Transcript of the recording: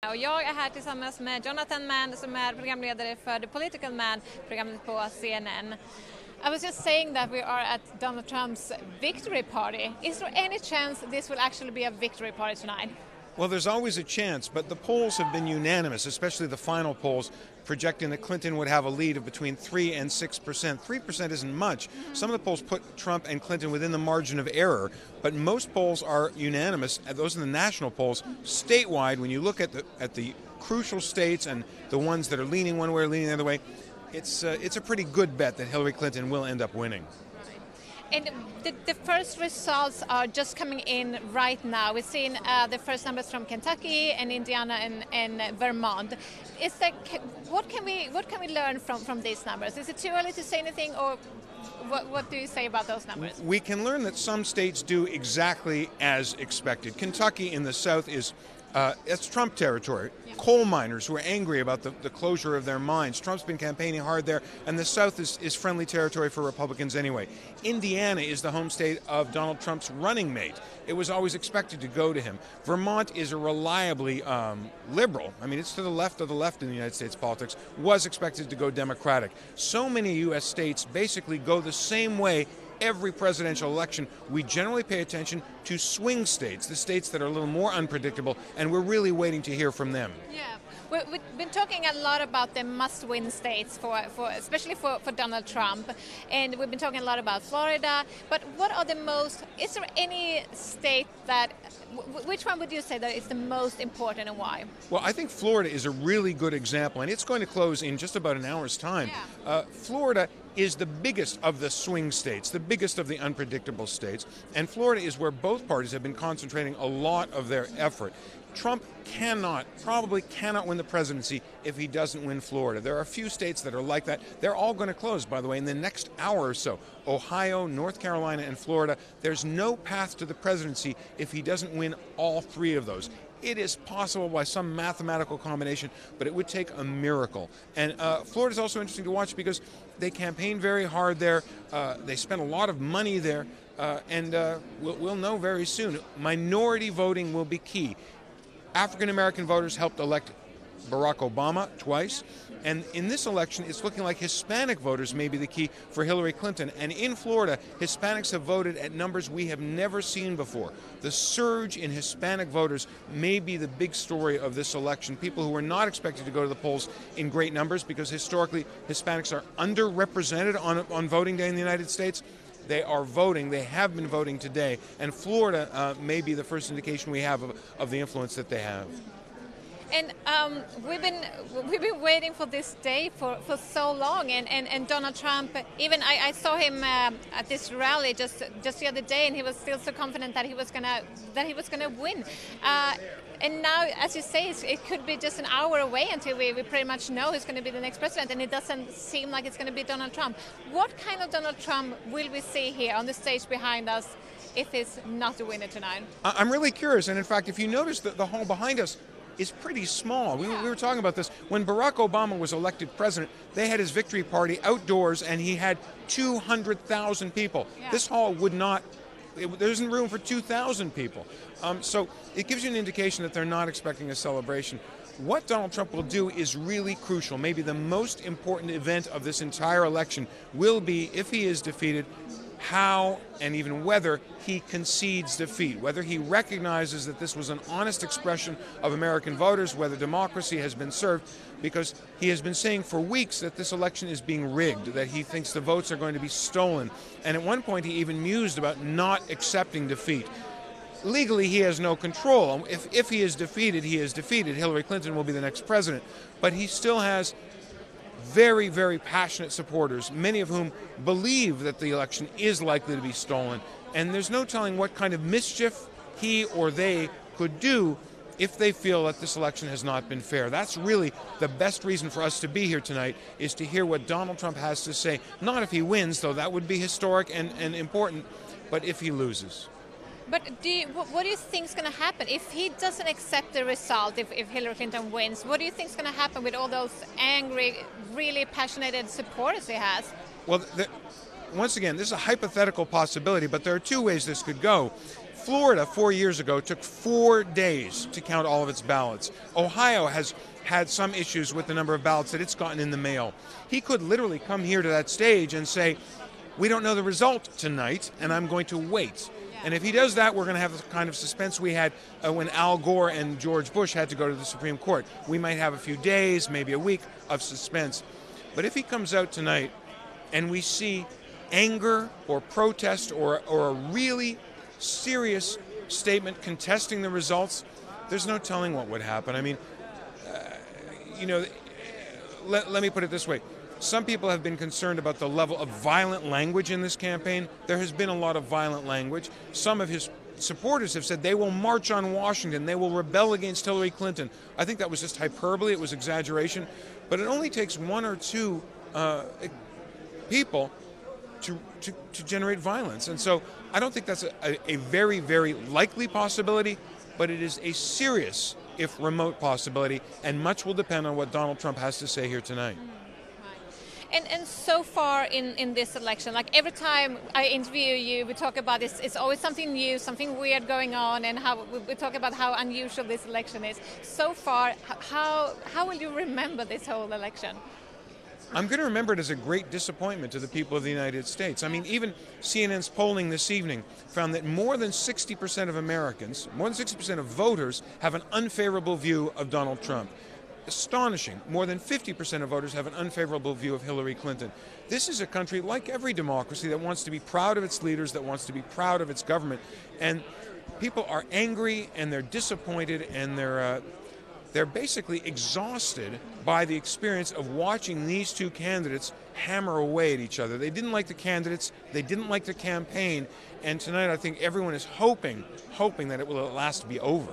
Och jag är här tillsammans med Jonathan Mann som är programledare för The Political Man, programmet på CNN. I was just saying that we are at Donald Trump's victory party. Is there any chance this will actually be a victory party tonight? Well, there's always a chance, but the polls have been unanimous, especially the final polls, projecting that Clinton would have a lead of between 3 and 6%. 3% isn't much. Some of the polls put Trump and Clinton within the margin of error, but most polls are unanimous. Those are the national polls. Statewide, when you look at the crucial states and the ones that are leaning one way or leaning the other way, it's a pretty good bet that Hillary Clinton will end up winning. And the first results are just coming in right now. We've seen the first numbers from Kentucky and Indiana and Vermont. What can we learn from these numbers? Is it too early to say anything, or what do you say about those numbers? We can learn that some states do exactly as expected. Kentucky in the South is it's Trump territory. Yeah. Coal miners who are angry about the closure of their mines. Trump's been campaigning hard there, and the South is friendly territory for Republicans anyway. Indiana is the home state of Donald Trump's running mate. It was always expected to go to him. Vermont is a reliably liberal. I mean, it's to the left of the left in the United States politics. Was expected to go Democratic. So many U.S. states basically go the same way. Every presidential election, we generally pay attention to swing states, the states that are a little more unpredictable, and we're really waiting to hear from them. Yeah, we've been talking a lot about the must-win states, especially for Donald Trump, and we've been talking a lot about Florida, but what are is there any state which one would you say that is the most important and why? Well, I think Florida is a really good example, and it's going to close in just about an hour's time. Yeah. Florida is the biggest of the swing states, the biggest of the unpredictable states, and Florida is where both parties have been concentrating a lot of their effort. Trump probably cannot win the presidency if he doesn't win Florida. There are a few states that are like that. They're all going to close, by the way, in the next hour or so. Ohio, North Carolina, and Florida. There's no path to the presidency if he doesn't win all three of those. It is possible by some mathematical combination, but it would take a miracle. And Florida is also interesting to watch because they campaign very hard there. They spend a lot of money there, and we'll know very soon. Minority voting will be key. African-American voters helped elect Barack Obama twice. And in this election, it's looking like Hispanic voters may be the key for Hillary Clinton. And in Florida, Hispanics have voted at numbers we have never seen before. The surge in Hispanic voters may be the big story of this election. People who were not expected to go to the polls in great numbers because historically Hispanics are underrepresented on voting day in the United States. They are voting. They have been voting today. And Florida may be the first indication we have of the influence that they have. And we've been waiting for this day for so long, and Donald Trump, even I saw him at this rally just the other day, and he was still so confident that he was gonna win. And now, as you say, it could be just an hour away until we pretty much know who's going to be the next president, and it doesn't seem like it's going to be Donald Trump. What kind of Donald Trump will we see here on the stage behind us if he's not the winner tonight? I'm really curious, and in fact, if you notice that the hall behind us is pretty small. We were talking about this. When Barack Obama was elected president, they had his victory party outdoors, and he had 200,000 people. Yeah. This hall would not. There isn't room for 2,000 people. So it gives you an indication that they're not expecting a celebration. What Donald Trump will do is really crucial. Maybe the most important event of this entire election will be, if he is defeated, how and even whether he concedes defeat, whether he recognizes that this was an honest expression of American voters, whether democracy has been served, because he has been saying for weeks that this election is being rigged, that he thinks the votes are going to be stolen. And at one point he even mused about not accepting defeat. Legally, he has no control. If he is defeated, he is defeated. Hillary Clinton will be the next president. But he still has very, very passionate supporters, many of whom believe that the election is likely to be stolen. And there's no telling what kind of mischief he or they could do if they feel that this election has not been fair. That's really the best reason for us to be here tonight, is to hear what Donald Trump has to say. Not if he wins, though that would be historic and important, but if he loses. But what do you think is going to happen if he doesn't accept the result, if Hillary Clinton wins? What do you think is going to happen with all those angry, really passionate supporters he has? Well, once again, this is a hypothetical possibility, but there are two ways this could go. Florida 4 years ago took 4 days to count all of its ballots. Ohio has had some issues with the number of ballots that it's gotten in the mail. He could literally come here to that stage and say, we don't know the result tonight, and I'm going to wait. And if he does that, we're going to have the kind of suspense we had when Al Gore and George Bush had to go to the Supreme Court. We might have a few days, maybe a week of suspense. But if he comes out tonight and we see anger or protest or a really serious statement contesting the results, there's no telling what would happen. I mean, let me put it this way. Some people have been concerned about the level of violent language in this campaign. There has been a lot of violent language. Some of his supporters have said they will march on Washington, they will rebel against Hillary Clinton. I think that was just hyperbole, it was exaggeration. But it only takes one or two people to generate violence. And so I don't think that's a very, very likely possibility, but it is a serious, if remote, possibility, and much will depend on what Donald Trump has to say here tonight. And so far in this election, like every time I interview you, we talk about this, it's always something new, something weird going on, and how we talk about how unusual this election is. So far, how will you remember this whole election? I'm going to remember it as a great disappointment to the people of the United States. I mean, even CNN's polling this evening found that more than 60% of Americans, more than 60% of voters have an unfavorable view of Donald Trump. Astonishing. More than 50% of voters have an unfavorable view of Hillary Clinton. This is a country, like every democracy, that wants to be proud of its leaders, that wants to be proud of its government. And people are angry and they're disappointed and they're basically exhausted by the experience of watching these two candidates hammer away at each other. They didn't like the candidates, they didn't like the campaign, and tonight I think everyone is hoping that it will at last be over.